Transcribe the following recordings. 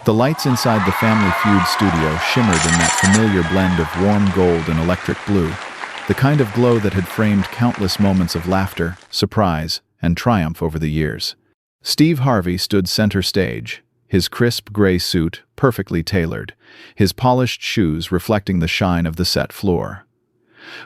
The lights inside the Family Feud studio shimmered in that familiar blend of warm gold and electric blue, the kind of glow that had framed countless moments of laughter, surprise, and triumph over the years. Steve Harvey stood center stage, his crisp gray suit perfectly tailored, his polished shoes reflecting the shine of the set floor.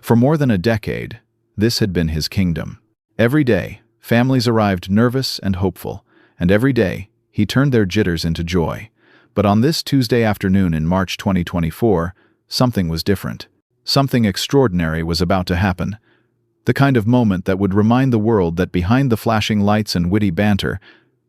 For more than a decade, this had been his kingdom. Every day, families arrived nervous and hopeful, and every day, he turned their jitters into joy. But on this Tuesday afternoon in March 2024, something was different. Something extraordinary was about to happen. The kind of moment that would remind the world that behind the flashing lights and witty banter,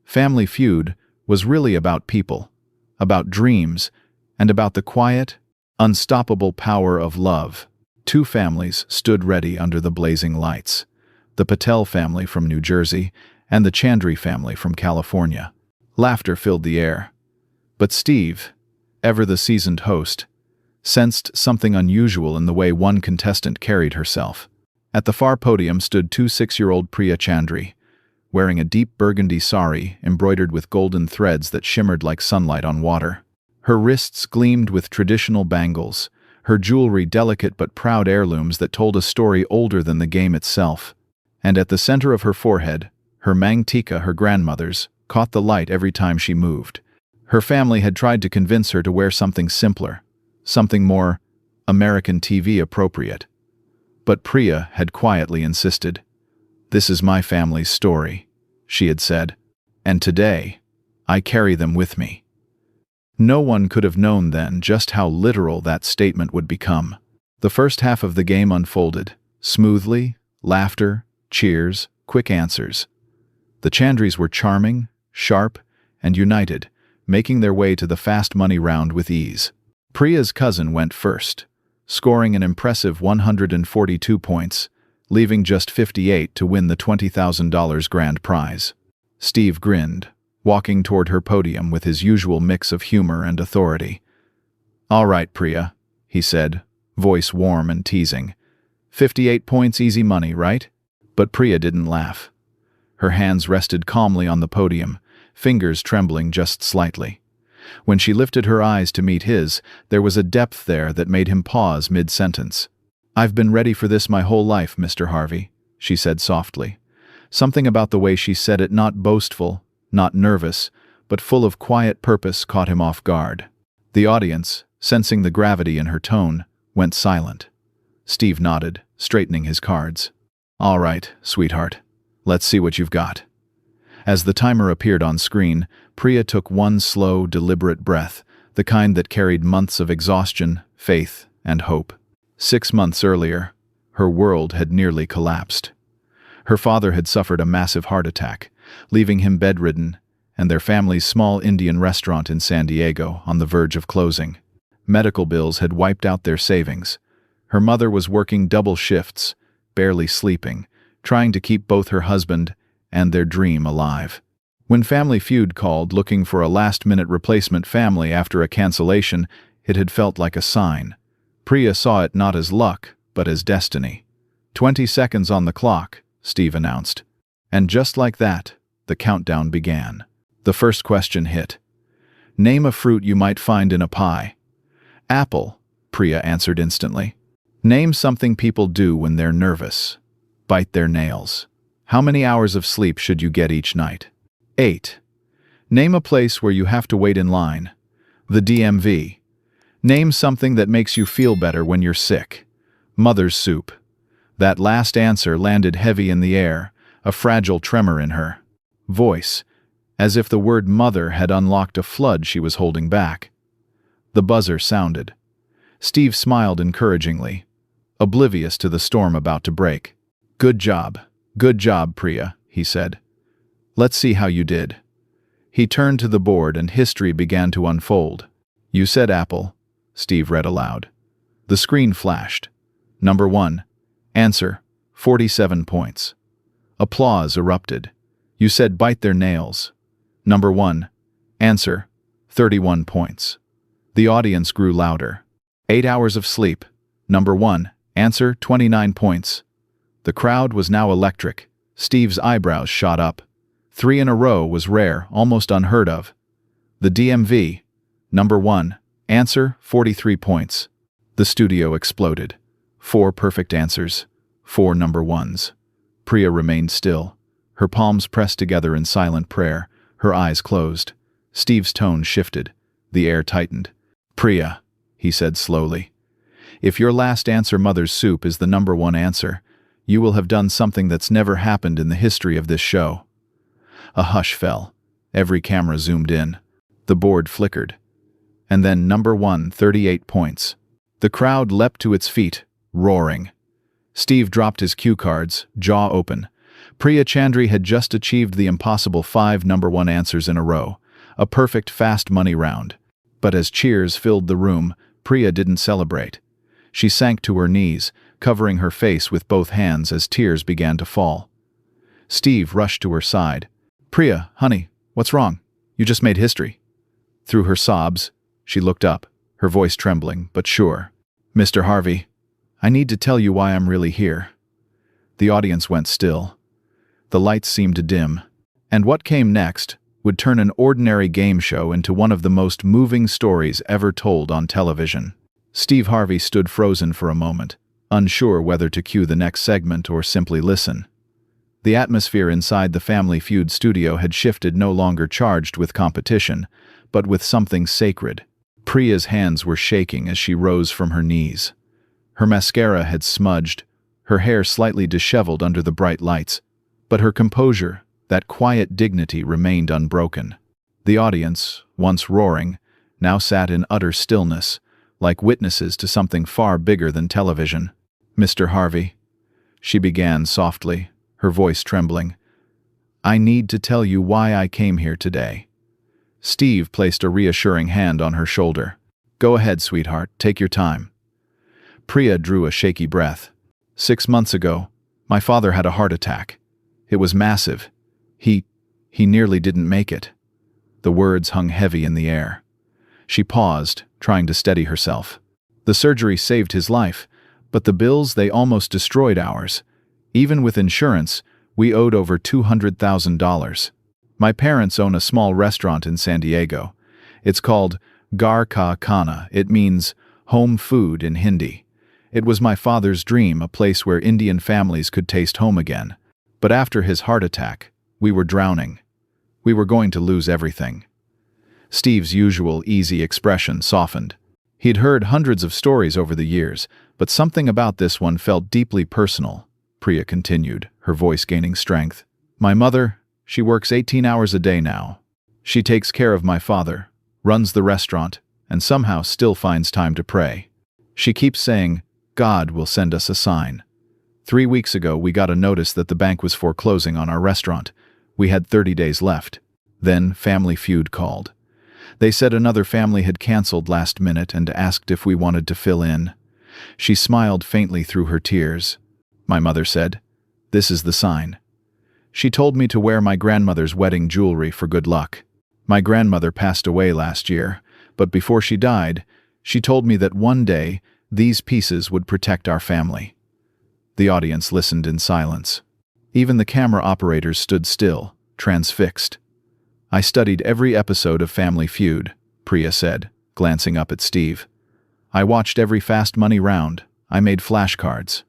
Family Feud was really about people, about dreams, and about the quiet, unstoppable power of love. Two families stood ready under the blazing lights. The Patel family from New Jersey and the Chandri family from California. Laughter filled the air. But Steve, ever the seasoned host, sensed something unusual in the way one contestant carried herself. At the far podium stood 6-year-old Priya Chandri, wearing a deep burgundy sari embroidered with golden threads that shimmered like sunlight on water. Her wrists gleamed with traditional bangles, her jewelry delicate but proud heirlooms that told a story older than the game itself. And at the center of her forehead, her mangtika, her grandmother's, caught the light every time she moved. Her family had tried to convince her to wear something simpler, something more American TV appropriate. But Priya had quietly insisted. "This is my family's story," she had said, "and today, I carry them with me." No one could have known then just how literal that statement would become. The first half of the game unfolded, smoothly, laughter, cheers, quick answers. The Chandris were charming, sharp, and united, making their way to the fast money round with ease. Priya's cousin went first, scoring an impressive 142 points, leaving just 58 to win the $20,000 grand prize. Steve grinned, walking toward her podium with his usual mix of humor and authority. "All right, Priya," he said, voice warm and teasing. 58 points, easy money, right?" But Priya didn't laugh. Her hands rested calmly on the podium, fingers trembling just slightly. When she lifted her eyes to meet his, there was a depth there that made him pause mid-sentence. "I've been ready for this my whole life, Mr. Harvey," she said softly. Something about the way she said it, not boastful, not nervous, but full of quiet purpose, caught him off guard. The audience, sensing the gravity in her tone, went silent. Steve nodded, straightening his cards. "All right, sweetheart. Let's see what you've got." As the timer appeared on screen, Priya took one slow, deliberate breath, the kind that carried months of exhaustion, faith, and hope. 6 months earlier, her world had nearly collapsed. Her father had suffered a massive heart attack, leaving him bedridden, and their family's small Indian restaurant in San Diego on the verge of closing. Medical bills had wiped out their savings. Her mother was working double shifts, barely sleeping, trying to keep both her husband and their dream alive. When Family Feud called looking for a last-minute replacement family after a cancellation, it had felt like a sign. Priya saw it not as luck, but as destiny. 20 seconds on the clock, Steve announced. And just like that, the countdown began. The first question hit. "Name a fruit you might find in a pie." "Apple," Priya answered instantly. "Name something people do when they're nervous." "Bite their nails." "How many hours of sleep should you get each night?" 8. "Name a place where you have to wait in line." "The DMV." "Name something that makes you feel better when you're sick." "Mother's soup." That last answer landed heavy in the air, a fragile tremor in her voice, as if the word mother had unlocked a flood she was holding back. The buzzer sounded. Steve smiled encouragingly, oblivious to the storm about to break. Good job, Priya," he said. "Let's see how you did." He turned to the board and history began to unfold. "You said apple," Steve read aloud. The screen flashed. Number 1. Answer, 47 points. Applause erupted. "You said bite their nails." Number 1. Answer, 31 points. The audience grew louder. 8 hours of sleep. Number 1. Answer, 29 points. The crowd was now electric. Steve's eyebrows shot up. 3 in a row was rare, almost unheard of. The DMV. Number 1. Answer, 43 points. The studio exploded. 4 perfect answers. 4 number ones. Priya remained still, her palms pressed together in silent prayer, her eyes closed. Steve's tone shifted. The air tightened. Priya, he said slowly, if your last answer, mother's soup, is the number 1 answer, you will have done something that's never happened in the history of this show. A hush fell. Every camera zoomed in. The board flickered. And then number 1, 38 points. The crowd leapt to its feet, roaring. Steve dropped his cue cards, jaw open. Priya Chandri had just achieved the impossible 5 number 1 answers in a row, a perfect fast money round. But as cheers filled the room, Priya didn't celebrate. She sank to her knees, covering her face with both hands as tears began to fall. Steve rushed to her side. Priya, honey, what's wrong? You just made history. Through her sobs, she looked up, her voice trembling, but sure. Mr. Harvey, I need to tell you why I'm really here. The audience went still. The lights seemed to dim, and what came next would turn an ordinary game show into one of the most moving stories ever told on television. Steve Harvey stood frozen for a moment, unsure whether to cue the next segment or simply listen. The atmosphere inside the Family Feud studio had shifted, no longer charged with competition, but with something sacred. Priya's hands were shaking as she rose from her knees. Her mascara had smudged, her hair slightly disheveled under the bright lights, but her composure, that quiet dignity, remained unbroken. The audience, once roaring, now sat in utter stillness, like witnesses to something far bigger than television. Mr. Harvey, she began softly, her voice trembling, I need to tell you why I came here today. Steve placed a reassuring hand on her shoulder. Go ahead, sweetheart, take your time. Priya drew a shaky breath. 6 months ago, my father had a heart attack. It was massive. He nearly didn't make it. The words hung heavy in the air. She paused, trying to steady herself. The surgery saved his life, but the bills, they almost destroyed ours. Even with insurance, we owed over $200,000. My parents own a small restaurant in San Diego. It's called Ghar Ka Khana. It means home food in Hindi. It was my father's dream, a place where Indian families could taste home again. But after his heart attack, we were drowning. We were going to lose everything. Steve's usual easy expression softened. He'd heard hundreds of stories over the years, but something about this one felt deeply personal. Priya continued, her voice gaining strength. My mother, she works 18 hours a day now. She takes care of my father, runs the restaurant, and somehow still finds time to pray. She keeps saying, God will send us a sign. 3 weeks ago, we got a notice that the bank was foreclosing on our restaurant. We had 30 days left. Then Family Feud called. They said another family had canceled last minute and asked if we wanted to fill in. She smiled faintly through her tears. My mother said, this is the sign. She told me to wear my grandmother's wedding jewelry for good luck. My grandmother passed away last year, but before she died, she told me that one day these pieces would protect our family. The audience listened in silence. Even the camera operators stood still, transfixed. I studied every episode of Family Feud, Priya said, glancing up at Steve. I watched every fast money round. I made flashcards.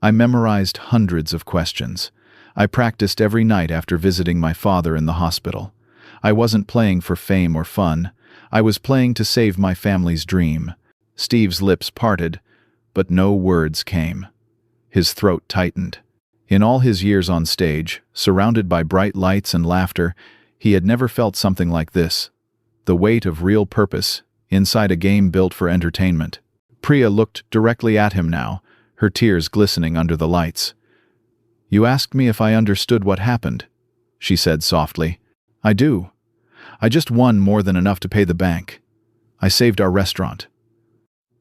I memorized hundreds of questions. I practiced every night after visiting my father in the hospital. I wasn't playing for fame or fun. I was playing to save my family's dream. Steve's lips parted, but no words came. His throat tightened. In all his years on stage, surrounded by bright lights and laughter, he had never felt something like this. The weight of real purpose, inside a game built for entertainment. Priya looked directly at him now, her tears glistening under the lights. You asked me if I understood what happened, she said softly. I do. I just won more than enough to pay the bank. I saved our restaurant.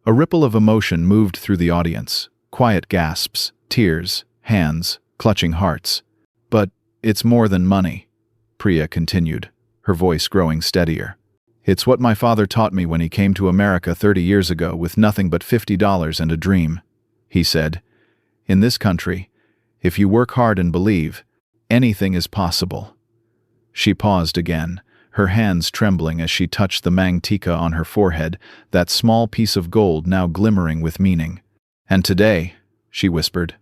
A ripple of emotion moved through the audience. Quiet gasps, tears, hands, clutching hearts. But it's more than money, Priya continued, her voice growing steadier. It's what my father taught me when he came to America 30 years ago with nothing but $50 and a dream. He said, in this country, if you work hard and believe, anything is possible. She paused again, her hands trembling as she touched the mangtika on her forehead, that small piece of gold now glimmering with meaning. "And today," she whispered,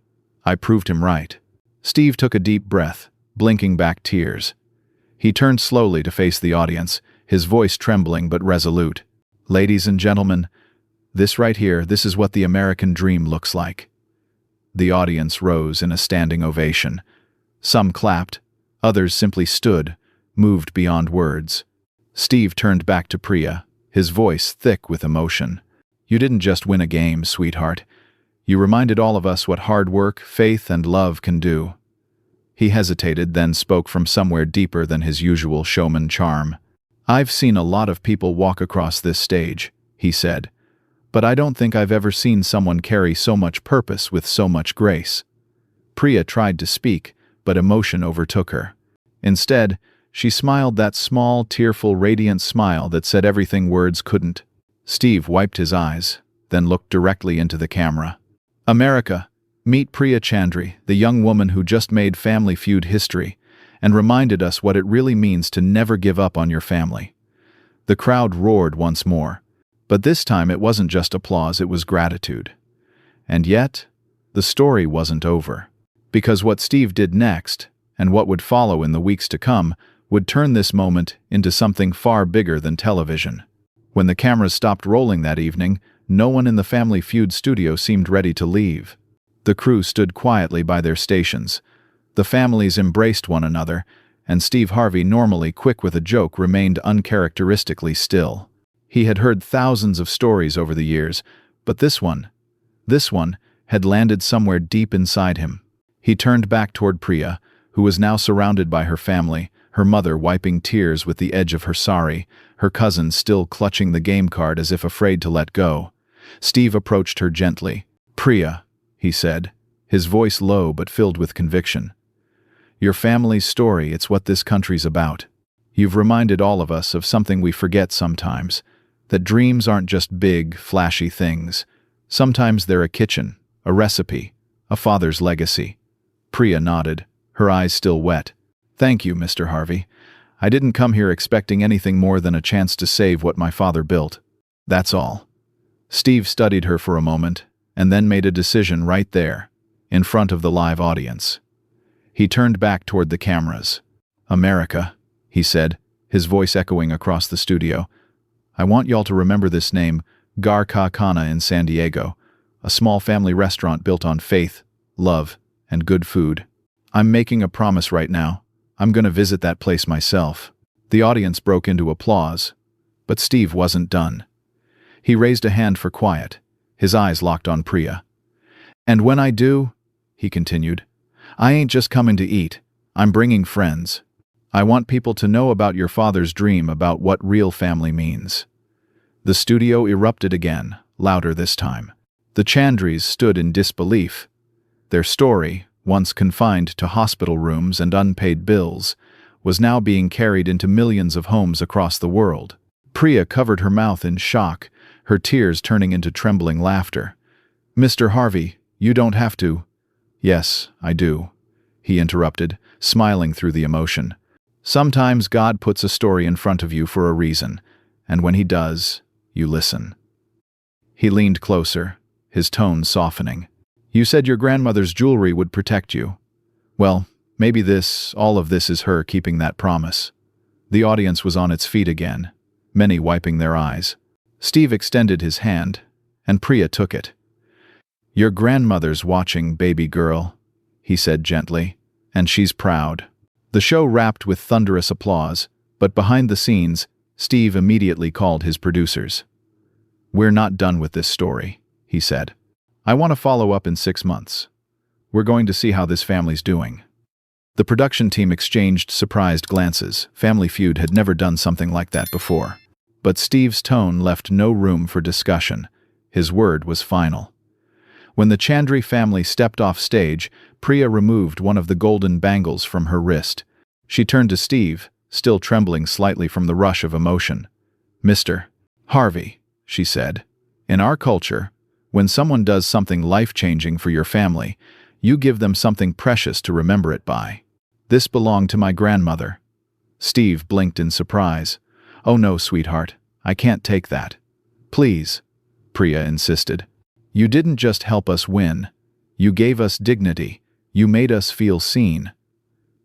"I proved him right." Steve took a deep breath, blinking back tears. He turned slowly to face the audience, his voice trembling but resolute. "Ladies and gentlemen, this right here, this is what the American dream looks like." The audience rose in a standing ovation. Some clapped, others simply stood, moved beyond words. Steve turned back to Priya, his voice thick with emotion. "You didn't just win a game, sweetheart. You reminded all of us what hard work, faith, and love can do." He hesitated, then spoke from somewhere deeper than his usual showman charm. "I've seen a lot of people walk across this stage," he said, "but I don't think I've ever seen someone carry so much purpose with so much grace." Priya tried to speak, but emotion overtook her. Instead, she smiled that small, tearful, radiant smile that said everything words couldn't. Steve wiped his eyes, then looked directly into the camera. "America, meet Priya Chandri, the young woman who just made Family Feud history, and reminded us what it really means to never give up on your family." The crowd roared once more, but this time it wasn't just applause, it was gratitude. And yet, the story wasn't over. Because what Steve did next, and what would follow in the weeks to come, would turn this moment into something far bigger than television. When the cameras stopped rolling that evening, no one in the Family Feud studio seemed ready to leave. The crew stood quietly by their stations. The families embraced one another, and Steve Harvey, normally quick with a joke, remained uncharacteristically still. He had heard thousands of stories over the years, but this one, had landed somewhere deep inside him. He turned back toward Priya, who was now surrounded by her family, her mother wiping tears with the edge of her sari, her cousin still clutching the game card as if afraid to let go. Steve approached her gently. "Priya," he said, his voice low but filled with conviction. "Your family's story, it's what this country's about. You've reminded all of us of something we forget sometimes, that dreams aren't just big, flashy things. Sometimes they're a kitchen, a recipe, a father's legacy." Priya nodded, her eyes still wet. "Thank you, Mr. Harvey. I didn't come here expecting anything more than a chance to save what my father built. That's all." Steve studied her for a moment, and then made a decision right there, in front of the live audience. He turned back toward the cameras. "America," he said, his voice echoing across the studio. "I want y'all to remember this name, Gar Ka Kana in San Diego, a small family restaurant built on faith, love, and good food. I'm making a promise right now. I'm going to visit that place myself." The audience broke into applause, but Steve wasn't done. He raised a hand for quiet, his eyes locked on Priya. "And when I do," he continued, "I ain't just coming to eat. I'm bringing friends. I want people to know about your father's dream, about what real family means." The studio erupted again, louder this time. The Chandris stood in disbelief. Their story, once confined to hospital rooms and unpaid bills, was now being carried into millions of homes across the world. Priya covered her mouth in shock, her tears turning into trembling laughter. "Mr. Harvey, you don't have to." "Yes, I do," he interrupted, smiling through the emotion. "Sometimes God puts a story in front of you for a reason, and when he does, you listen." He leaned closer, his tone softening. "You said your grandmother's jewelry would protect you. Well, maybe all of this is her keeping that promise." The audience was on its feet again, many wiping their eyes. Steve extended his hand, and Priya took it. "Your grandmother's watching, baby girl," he said gently, "and she's proud." The show wrapped with thunderous applause, but behind the scenes, Steve immediately called his producers. "We're not done with this story," he said. "I want to follow up in 6 months. We're going to see how this family's doing." The production team exchanged surprised glances. Family Feud had never done something like that before. But Steve's tone left no room for discussion. His word was final. When the Chandri family stepped off stage, Priya removed one of the golden bangles from her wrist. She turned to Steve, still trembling slightly from the rush of emotion. "Mr. Harvey," she said, "in our culture, when someone does something life-changing for your family, you give them something precious to remember it by. This belonged to my grandmother. Steve blinked in surprise. "Oh no, sweetheart, I can't take that." "Please," Priya insisted. "You didn't just help us win. You gave us dignity. You made us feel seen."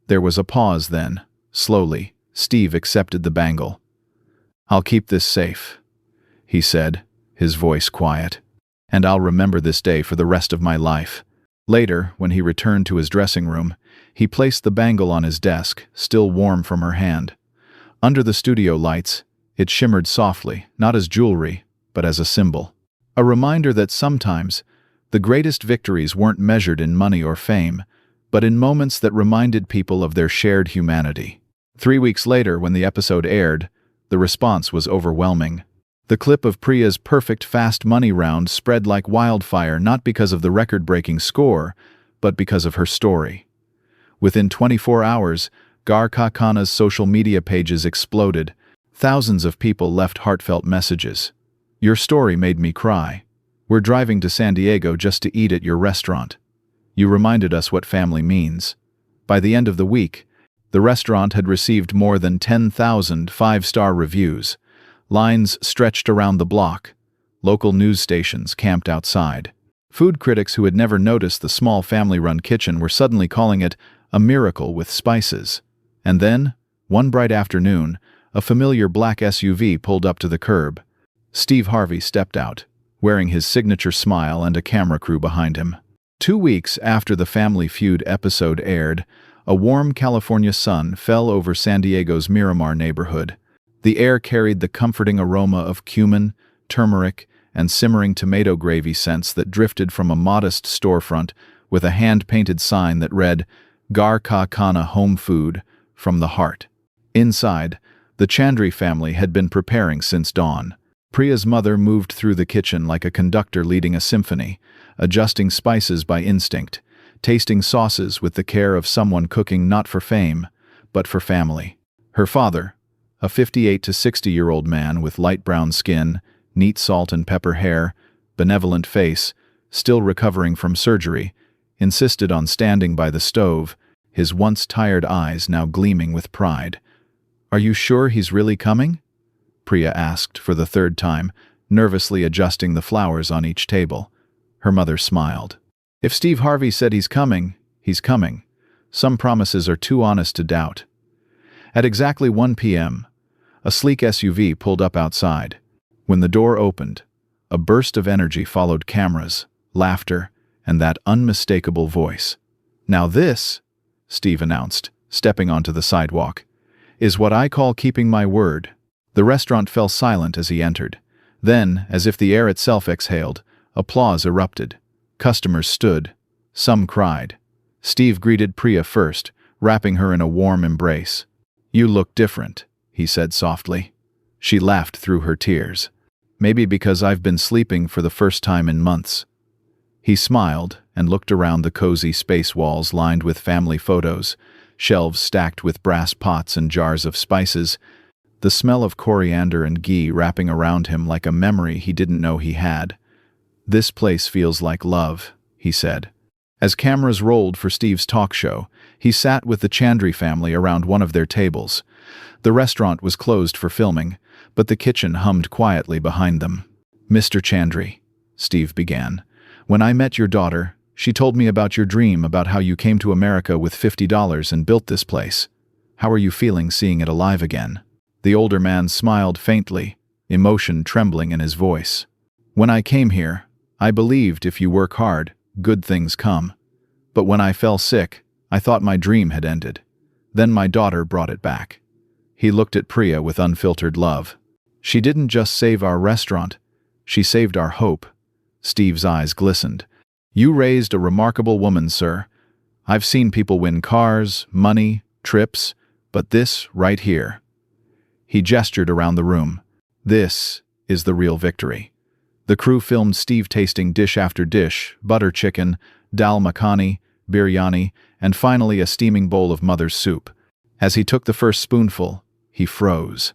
There was a pause then. Slowly, Steve accepted the bangle. "I'll keep this safe," he said, his voice quiet. "And I'll remember this day for the rest of my life." Later, when he returned to his dressing room, he placed the bangle on his desk, still warm from her hand. Under the studio lights, it shimmered softly, not as jewelry, but as a symbol. A reminder that sometimes, the greatest victories weren't measured in money or fame, but in moments that reminded people of their shared humanity. 3 weeks later, when the episode aired, the response was overwhelming. The clip of Priya's perfect fast money round spread like wildfire, not because of the record-breaking score, but because of her story. Within 24 hours, Ghar Ka Khanna's social media pages exploded. Thousands of people left heartfelt messages. "Your story made me cry. We're driving to San Diego just to eat at your restaurant. You reminded us what family means." By the end of the week, the restaurant had received more than 10,000 five-star reviews. Lines stretched around the block. Local news stations camped outside. Food critics who had never noticed the small family-run kitchen were suddenly calling it a miracle with spices. And then, one bright afternoon, a familiar black SUV pulled up to the curb. Steve Harvey stepped out, wearing his signature smile and a camera crew behind him. 2 weeks after the Family Feud episode aired, a warm California sun fell over San Diego's Miramar neighborhood. The air carried the comforting aroma of cumin, turmeric, and simmering tomato gravy scents that drifted from a modest storefront with a hand-painted sign that read, "Ghar Ka Khanna Home Food, from the Heart." Inside, the Chandri family had been preparing since dawn. Priya's mother moved through the kitchen like a conductor leading a symphony, adjusting spices by instinct, tasting sauces with the care of someone cooking not for fame, but for family. Her father, a 58 to 60-year-old man with light brown skin, neat salt and pepper hair, benevolent face, still recovering from surgery, insisted on standing by the stove, his once tired eyes now gleaming with pride. "Are you sure he's really coming?" Priya asked for the 3rd time, nervously adjusting the flowers on each table. Her mother smiled. "If Steve Harvey said he's coming, he's coming. Some promises are too honest to doubt." At exactly 1 p.m., a sleek SUV pulled up outside. When the door opened, a burst of energy followed cameras, laughter, and that unmistakable voice. "Now this," Steve announced, stepping onto the sidewalk, "is what I call keeping my word." The restaurant fell silent as he entered. Then, as if the air itself exhaled, applause erupted. Customers stood. Some cried. Steve greeted Priya first, wrapping her in a warm embrace. "You look different," he said softly. She laughed through her tears. "Maybe because I've been sleeping for the first time in months." He smiled and looked around the cozy space walls lined with family photos, shelves stacked with brass pots and jars of spices, the smell of coriander and ghee wrapping around him like a memory he didn't know he had. "This place feels like love," he said. As cameras rolled for Steve's talk show, he sat with the Chandri family around one of their tables. The restaurant was closed for filming, but the kitchen hummed quietly behind them. "Mr. Chandri," Steve began, "when I met your daughter, she told me about your dream, about how you came to America with $50 and built this place. How are you feeling seeing it alive again?" The older man smiled faintly, emotion trembling in his voice. "When I came here, I believed if you work hard, good things come. But when I fell sick, I thought my dream had ended. Then my daughter brought it back." He looked at Priya with unfiltered love. "She didn't just save our restaurant, she saved our hope." Steve's eyes glistened. "You raised a remarkable woman, sir. I've seen people win cars, money, trips, but this right here." He gestured around the room. "This is the real victory." The crew filmed Steve tasting dish after dish, butter chicken, dal makhani, biryani, and finally a steaming bowl of mother's soup. As he took the first spoonful, he froze.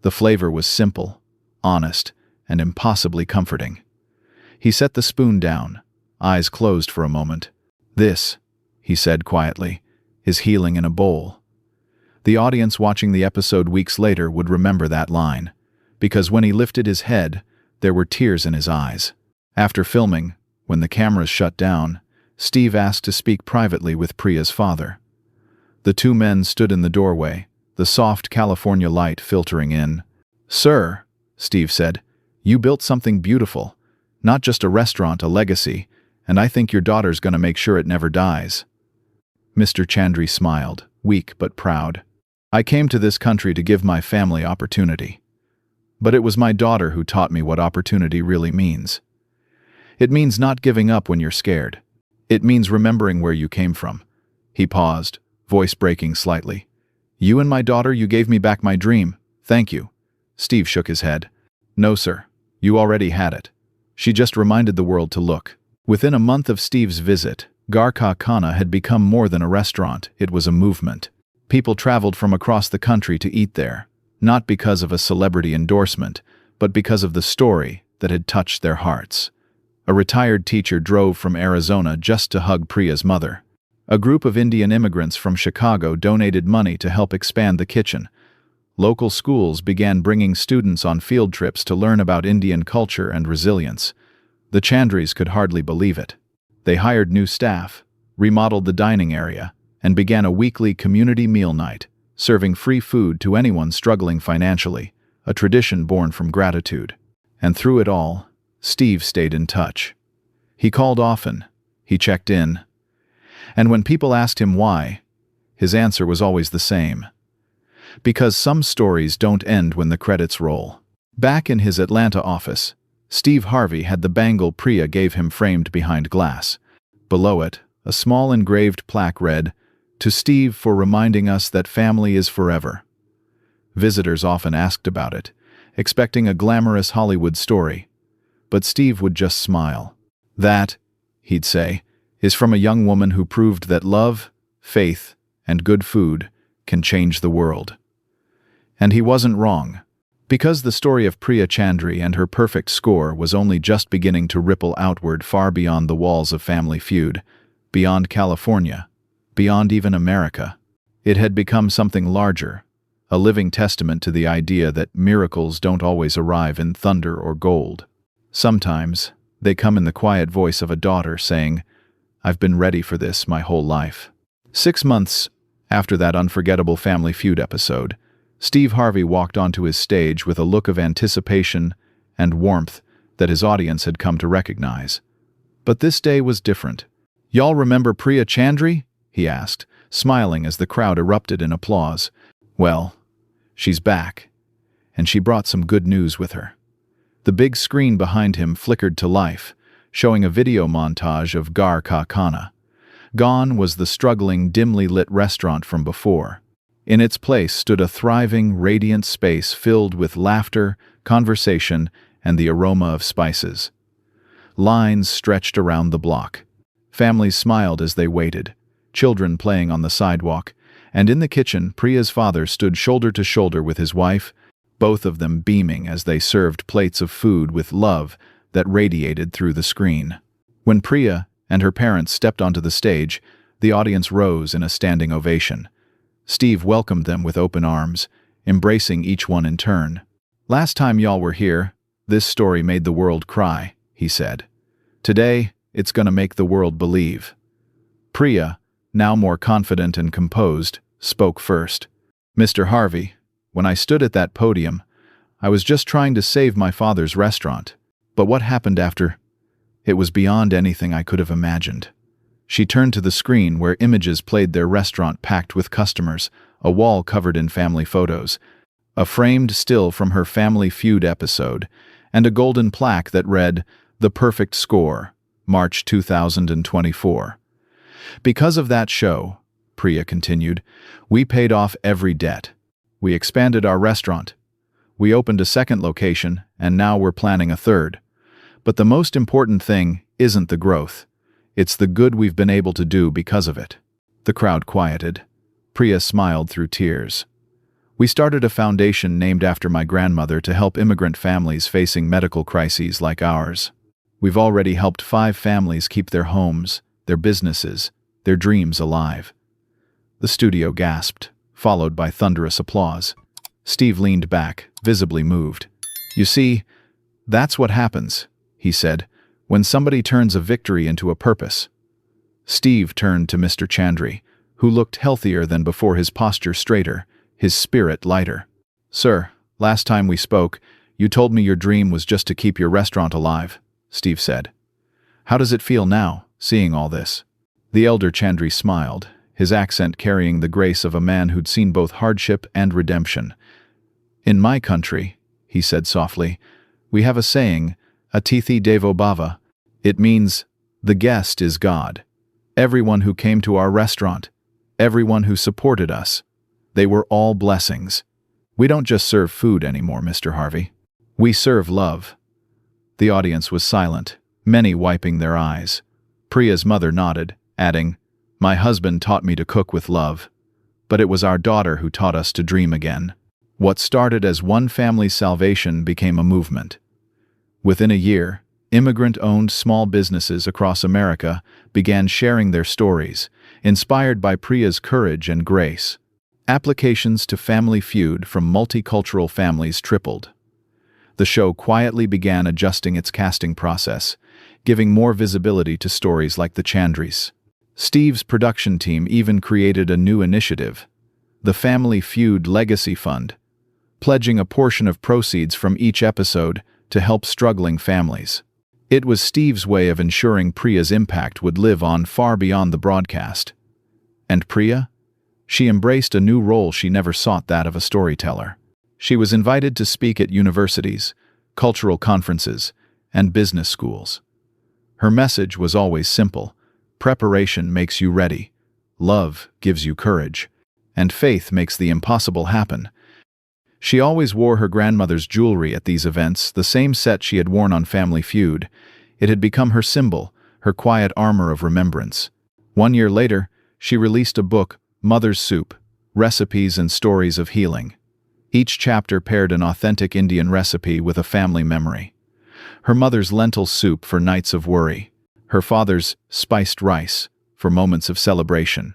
The flavor was simple, honest, and impossibly comforting. He set the spoon down, eyes closed for a moment. "This," he said quietly, "is healing in a bowl." The audience watching the episode weeks later would remember that line, because when he lifted his head, there were tears in his eyes. After filming, when the cameras shut down, Steve asked to speak privately with Priya's father. The two men stood in the doorway, the soft California light filtering in. "Sir," Steve said, "you built something beautiful. Not just a restaurant, a legacy, and I think your daughter's gonna make sure it never dies." Mr. Chandri smiled, weak but proud. "I came to this country to give my family opportunity. But it was my daughter who taught me what opportunity really means. It means not giving up when you're scared. It means remembering where you came from." He paused, voice breaking slightly. "You and my daughter, you gave me back my dream. Thank you." Steve shook his head. "No, sir. You already had it. She just reminded the world to look." Within a month of Steve's visit, Ghar Ka Khana had become more than a restaurant. It was a movement. People traveled from across the country to eat there, not because of a celebrity endorsement, but because of the story that had touched their hearts. A retired teacher drove from Arizona just to hug Priya's mother. A group of Indian immigrants from Chicago donated money to help expand the kitchen. Local schools began bringing students on field trips to learn about Indian culture and resilience. The Chandris could hardly believe it. They hired new staff, remodeled the dining area, and began a weekly community meal night, serving free food to anyone struggling financially, a tradition born from gratitude. And through it all, Steve stayed in touch. He called often, he checked in, and when people asked him why, his answer was always the same. Because some stories don't end when the credits roll. Back in his Atlanta office, Steve Harvey had the bangle Priya gave him framed behind glass. Below it, a small engraved plaque read, "To Steve for reminding us that family is forever." Visitors often asked about it, expecting a glamorous Hollywood story. But Steve would just smile. "That," he'd say, "is from a young woman who proved that love, faith, and good food can change the world." And he wasn't wrong. Because the story of Priya Chandri and her perfect score was only just beginning to ripple outward far beyond the walls of Family Feud, beyond California, beyond even America. It had become something larger, a living testament to the idea that miracles don't always arrive in thunder or gold. Sometimes, they come in the quiet voice of a daughter saying, "I've been ready for this my whole life." 6 months after that unforgettable Family Feud episode, Steve Harvey walked onto his stage with a look of anticipation and warmth that his audience had come to recognize. But this day was different. "Y'all remember Priya Chandri?" he asked, smiling as the crowd erupted in applause. "Well, she's back, and she brought some good news with her." The big screen behind him flickered to life, showing a video montage of Ghar Ka Khana. Gone was the struggling, dimly lit restaurant from before. In its place stood a thriving, radiant space filled with laughter, conversation, and the aroma of spices. Lines stretched around the block. Families smiled as they waited, children playing on the sidewalk, and in the kitchen, Priya's father stood shoulder to shoulder with his wife, both of them beaming as they served plates of food with love that radiated through the screen. When Priya and her parents stepped onto the stage, the audience rose in a standing ovation. Steve welcomed them with open arms, embracing each one in turn. "Last time y'all were here, this story made the world cry," he said. "Today, it's gonna make the world believe." Priya, now more confident and composed, spoke first. "Mr. Harvey, when I stood at that podium, I was just trying to save my father's restaurant. But what happened after? It was beyond anything I could have imagined." She turned to the screen where images played their restaurant packed with customers, a wall covered in family photos, a framed still from her Family Feud episode, and a golden plaque that read, "The Perfect Score, March 2024. Because of that show," Priya continued, "we paid off every debt. We expanded our restaurant. We opened a second location, and now we're planning a third. But the most important thing isn't the growth. It's the good we've been able to do because of it." The crowd quieted. Priya smiled through tears. "We started a foundation named after my grandmother to help immigrant families facing medical crises like ours. We've already helped 5 families keep their homes, their businesses, their dreams alive." The studio gasped, followed by thunderous applause. Steve leaned back, visibly moved. "You see, that's what happens," he said, "when somebody turns a victory into a purpose." Steve turned to Mr. Chandri, who looked healthier than before, his posture straighter, his spirit lighter. "Sir, last time we spoke, you told me your dream was just to keep your restaurant alive," Steve said. "How does it feel now, seeing all this?" The elder Chandri smiled, his accent carrying the grace of a man who'd seen both hardship and redemption. "In my country," he said softly, "we have a saying, Atithi Devo Bhava. It means, the guest is God. Everyone who came to our restaurant, everyone who supported us, they were all blessings. We don't just serve food anymore, Mr. Harvey. We serve love." The audience was silent, many wiping their eyes. Priya's mother nodded, adding, "My husband taught me to cook with love, but it was our daughter who taught us to dream again." What started as one family's salvation became a movement. Within a year, immigrant-owned small businesses across America began sharing their stories, inspired by Priya's courage and grace. Applications to Family Feud from multicultural families tripled. The show quietly began adjusting its casting process, giving more visibility to stories like the Chandris. Steve's production team even created a new initiative, the Family Feud Legacy Fund, pledging a portion of proceeds from each episode to help struggling families. It was Steve's way of ensuring Priya's impact would live on far beyond the broadcast. And Priya? She embraced a new role she never sought, that of a storyteller. She was invited to speak at universities, cultural conferences, and business schools. Her message was always simple: preparation makes you ready, love gives you courage, and faith makes the impossible happen. She always wore her grandmother's jewelry at these events, the same set she had worn on Family Feud. It had become her symbol, her quiet armor of remembrance. 1 year later, she released a book, Mother's Soup, Recipes and Stories of Healing. Each chapter paired an authentic Indian recipe with a family memory. Her mother's lentil soup for nights of worry, her father's spiced rice for moments of celebration,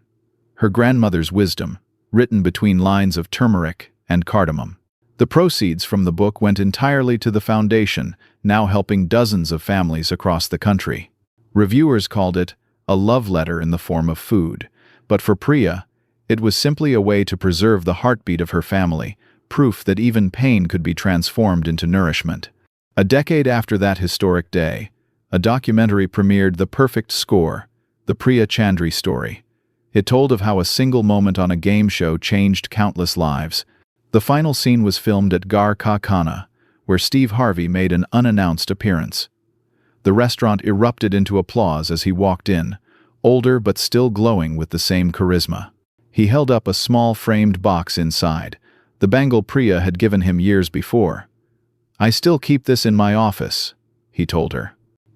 her grandmother's wisdom, written between lines of turmeric and cardamom. The proceeds from the book went entirely to the foundation, now helping dozens of families across the country. Reviewers called it a love letter in the form of food, but for Priya, it was simply a way to preserve the heartbeat of her family, proof that even pain could be transformed into nourishment. A decade after that historic day, a documentary premiered, The Perfect Score, the Priya Chandri story. It told of how a single moment on a game show changed countless lives. The final scene was filmed at Gar Ka Khana, where Steve Harvey made an unannounced appearance. The restaurant erupted into applause as he walked in, older but still glowing with the same charisma. He held up a small framed box inside, the bangle Priya had given him years before. "I still keep this in my office," he told her.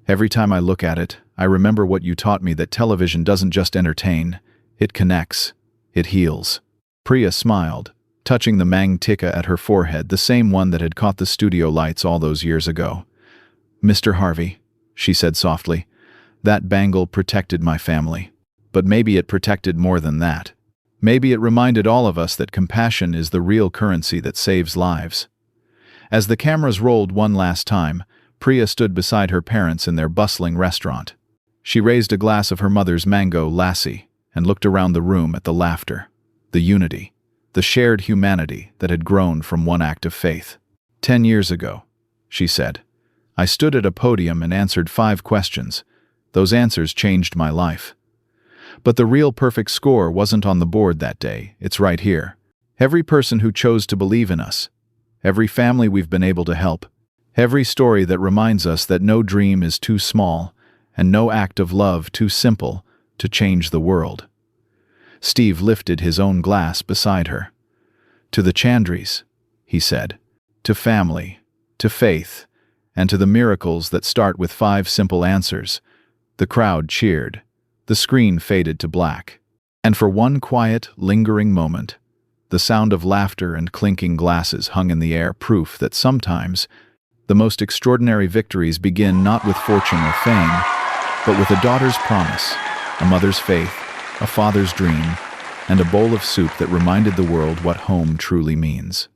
"Every time I look at it, I remember what you taught me, that television doesn't just entertain, it connects, it heals." Priya smiled, touching the mang tikka at her forehead, the same one that had caught the studio lights all those years ago. "Mr. Harvey," she said softly, "that bangle protected my family. But maybe it protected more than that. Maybe it reminded all of us that compassion is the real currency that saves lives." As the cameras rolled one last time, Priya stood beside her parents in their bustling restaurant. She raised a glass of her mother's mango lassi and looked around the room at the laughter, the unity, the shared humanity that had grown from one act of faith. 10 years ago," she said, "I stood at a podium and answered 5 questions. Those answers changed my life. But the real perfect score wasn't on the board that day, it's right here. Every person who chose to believe in us, every family we've been able to help, every story that reminds us that no dream is too small and no act of love too simple to change the world." Steve lifted his own glass beside her. "To the Chandris," he said, "to family, to faith, and to the miracles that start with 5 simple answers." The crowd cheered. The screen faded to black. And for one quiet, lingering moment, the sound of laughter and clinking glasses hung in the air, proof that sometimes the most extraordinary victories begin not with fortune or fame, but with a daughter's promise, a mother's faith, a father's dream, and a bowl of soup that reminded the world what home truly means.